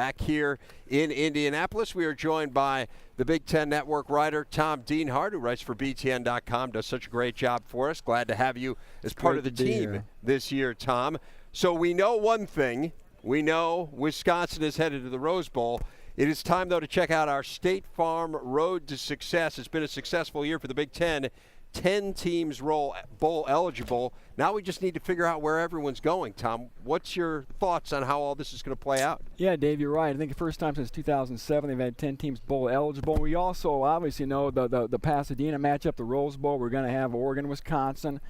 Back here in Indianapolis, we are joined by the Big Ten Network writer Tom Dienhart, who writes for BTN.com, does such a great job for us. Glad to have you as part of the team this year, Tom. So we know one thing. We know Wisconsin is headed to the Rose Bowl. It is time, though, to check out our State Farm Road to Success. It's been a successful year for the Big Ten. 10 teams bowl eligible. Now we just need to figure out where everyone's going. Tom, what's your thoughts on how all this is going to play out? Yeah, Dave, you're right. I think the first time since 2007 they've had 10 teams bowl eligible. We also obviously know the Pasadena matchup, the Rose Bowl. We're going to have Oregon, Wisconsin.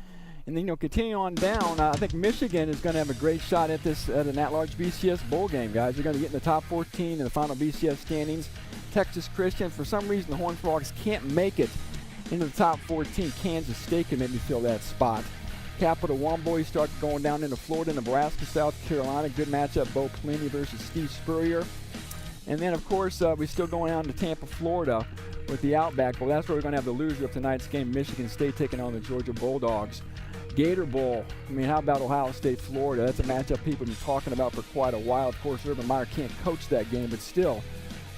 And then, continue on down, I think Michigan is going to have a great shot at an at-large BCS bowl game, guys. They're going to get in the top 14 in the final BCS standings. Texas Christian, for some reason, the Horned Frogs can't make it into the top 14. Kansas State can maybe fill that spot. Capital One boys start going down into Florida, Nebraska, South Carolina. Good matchup, Bo Pelini versus Steve Spurrier. And then, of course, we're still going down to Tampa, Florida with the Outback Bowl. That's where we're going to have the loser of tonight's game, Michigan State taking on the Georgia Bulldogs. Gator Bowl. I mean, how about Ohio State, Florida? That's a matchup people have been talking about for quite a while. Of course, Urban Meyer can't coach that game, but still,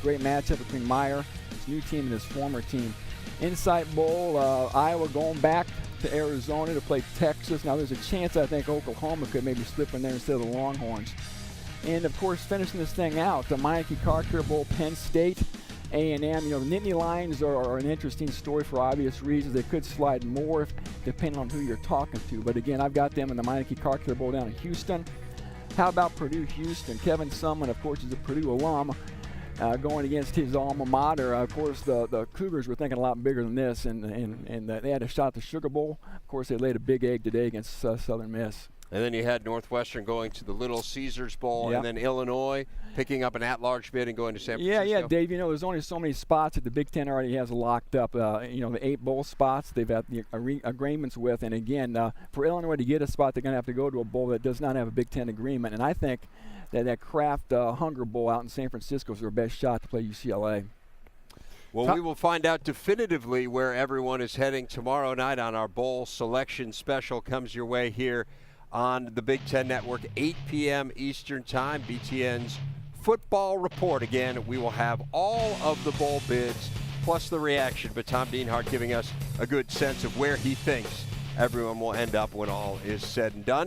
great matchup between Meyer, his new team, and his former team. Insight Bowl, Iowa going back to Arizona to play Texas. Now, there's a chance I think Oklahoma could maybe slip in there instead of the Longhorns. And, of course, finishing this thing out, the Meineke Car Care Bowl, Penn State, A&M. The Nittany Lions are an interesting story for obvious reasons. They could slide more depending on who you're talking to. But, again, I've got them in the Meineke Car Care Bowl down in Houston. How about Purdue-Houston? Kevin Sumlin, of course, is a Purdue alum. Going against his alma mater. Of course, the Cougars were thinking a lot bigger than this, and they had a shot at the Sugar Bowl. Of course, they laid a big egg today against Southern Miss. And then you had Northwestern going to the Little Caesars Bowl, and then Illinois picking up an at-large bid and going to San Francisco. Yeah, Dave, there's only so many spots that the Big Ten already has locked up. The 8 bowl spots they've had the agreements with. And, again, for Illinois to get a spot, they're going to have to go to a bowl that does not have a Big Ten agreement. And I think that Kraft Hunger Bowl out in San Francisco is their best shot to play UCLA. Well, we will find out definitively where everyone is heading tomorrow night on our bowl selection special. Comes your way here on the Big Ten Network, 8 p.m. Eastern Time, BTN's Football Report. Again, we will have all of the bowl bids plus the reaction, but Tom Dienhart giving us a good sense of where he thinks everyone will end up when all is said and done.